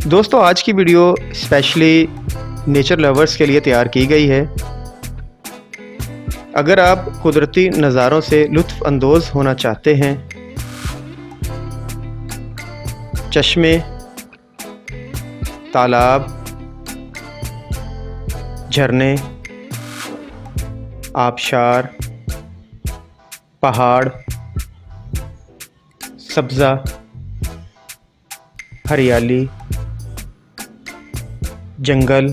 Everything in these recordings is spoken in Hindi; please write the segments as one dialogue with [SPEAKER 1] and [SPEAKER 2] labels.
[SPEAKER 1] दोस्तों आज की वीडियो स्पेशली नेचर लवर्स के लिए तैयार की गई है। अगर आप कुदरती नज़ारों से लुत्फ़ अंदोज़ होना चाहते हैं, चश्मे, तालाब, झरने, आबशार, पहाड़, सब्ज़ा, हरियाली, जंगल,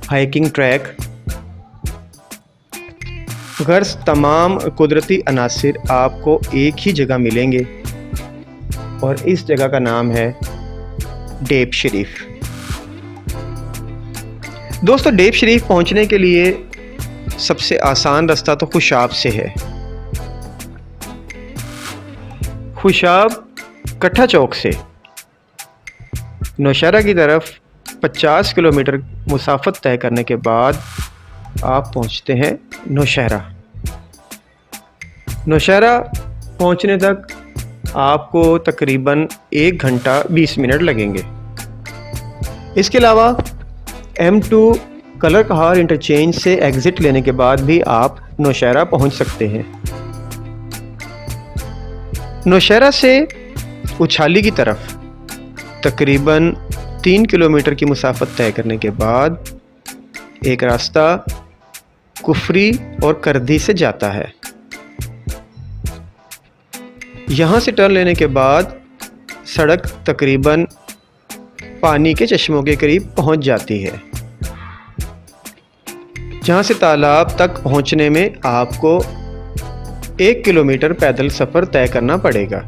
[SPEAKER 1] हाइकिंग ट्रैक, गर्ज़ तमाम कुदरती अनासिर आपको एक ही जगह मिलेंगे और इस जगह का नाम है डेब शरीफ। दोस्तों डेब शरीफ पहुंचने के लिए सबसे आसान रास्ता तो खुशाब से है। खुशाब कट्ठा चौक से नौशहरा की तरफ 50 किलोमीटर मुसाफत तय करने के बाद आप पहुंचते हैं नौशहरा। नौशहरा पहुंचने तक आपको तकरीबन 1 घंटा 20 मिनट लगेंगे। इसके अलावा M2 कलर कहार इंटरचेंज से एग्ज़िट लेने के बाद भी आप नौशहरा पहुंच सकते हैं। नौशहरा से उछाली की तरफ तकरीबन 3 किलोमीटर की मुसाफत तय करने के बाद एक रास्ता कुफरी और करदी से जाता है। यहाँ से टर्न लेने के बाद सड़क तकरीबन पानी के चश्मों के करीब पहुँच जाती है, जहाँ से तालाब तक पहुँचने में आपको 1 किलोमीटर पैदल सफ़र तय करना पड़ेगा।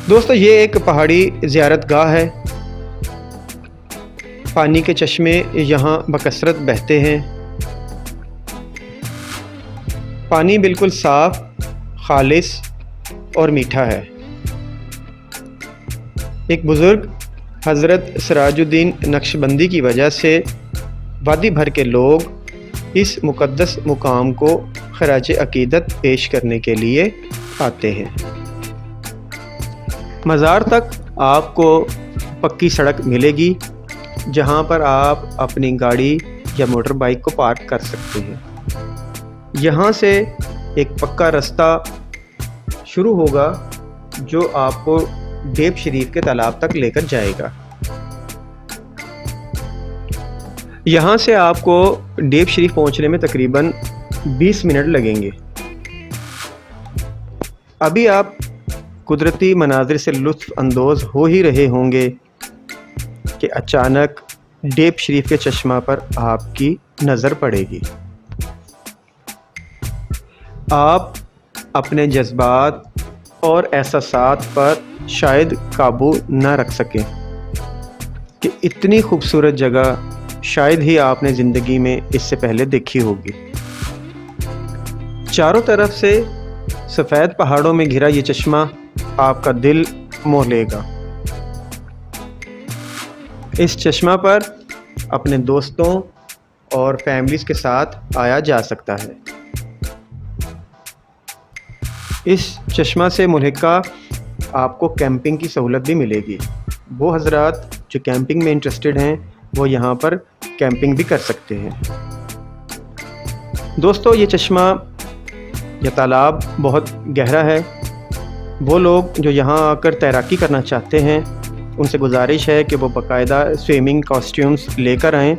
[SPEAKER 1] दोस्तों ये एक पहाड़ी ज़ियारत गाह है। पानी के चश्मे यहाँ बकसरत बहते हैं। पानी बिल्कुल साफ़, खालिस और मीठा है। एक बुज़ुर्ग हज़रत सिराजुद्दीन नक्शबंदी की वजह से वादी भर के लोग इस मुक़द्दस मुकाम को ख़राज अक़ीदत पेश करने के लिए आते हैं। मज़ार तक आपको पक्की सड़क मिलेगी, जहां पर आप अपनी गाड़ी या मोटर बाइक को पार्क कर सकते हैं। यहां से एक पक्का रास्ता शुरू होगा जो आपको डेब शरीफ के तालाब तक लेकर जाएगा। यहां से आपको डेब शरीफ पहुंचने में तकरीबन 20 मिनट लगेंगे। अभी आप कुदरती मनाजिर से लुत्फ़ अंदोज़ हो ही रहे होंगे कि अचानक डेब शरीफ के चश्मा पर आपकी नज़र पड़ेगी। आप अपने जज्बात और एहसासात पर शायद काबू न रख सकें कि इतनी खूबसूरत जगह शायद ही आपने ज़िंदगी में इससे पहले देखी होगी। चारों तरफ से सफ़ेद पहाड़ों में घिरा ये चश्मा आपका दिल मोह लेगा। इस चश्मा पर अपने दोस्तों और फैमिलीज़ के साथ आया जा सकता है। इस चश्मा से मुल्हिका आपको कैंपिंग की सहूलत भी मिलेगी। वो हज़रात जो कैंपिंग में इंटरेस्टेड हैं वो यहाँ पर कैंपिंग भी कर सकते हैं। दोस्तों ये चश्मा या तालाब बहुत गहरा है। वो लोग जो यहाँ आकर तैराकी करना चाहते हैं उनसे गुजारिश है कि वो बाकायदा स्विमिंग कॉस्ट्यूम्स लेकर आएँ,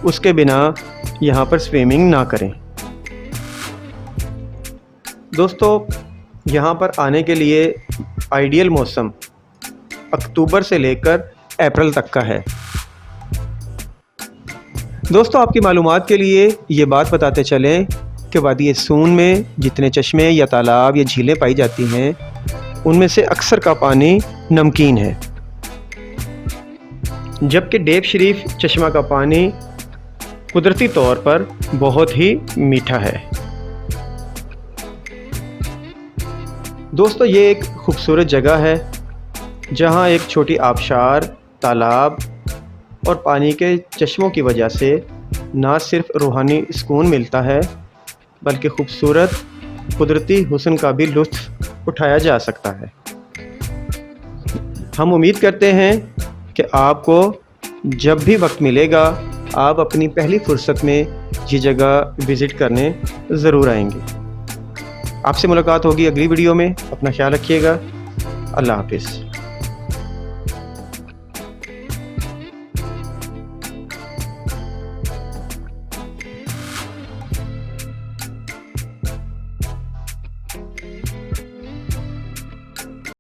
[SPEAKER 1] उसके बिना यहाँ पर स्विमिंग ना करें। दोस्तों यहाँ पर आने के लिए आइडियल मौसम अक्टूबर से लेकर अप्रैल तक का है। दोस्तों आपकी मालूमात के लिए ये बात बताते चलें कि वादी सून में जितने चश्मे या तालाब या झीलें पाई जाती हैं उनमें से अक्सर का पानी नमकीन है, जबकि डेब शरीफ चश्मा का पानी कुदरती तौर पर बहुत ही मीठा है। दोस्तों ये एक खूबसूरत जगह है जहां एक छोटी आबशार, तालाब और पानी के चश्मों की वजह से ना सिर्फ रूहानी सुकून मिलता है बल्कि खूबसूरत कुदरती हुस्न का भी लुत्फ़ उठाया जा सकता है। हम उम्मीद करते हैं कि आपको जब भी वक्त मिलेगा आप अपनी पहली फुर्सत में ये जगह विज़िट करने ज़रूर आएंगे। आपसे मुलाकात होगी अगली वीडियो में। अपना ख्याल रखिएगा। अल्लाह हाफ़िज़।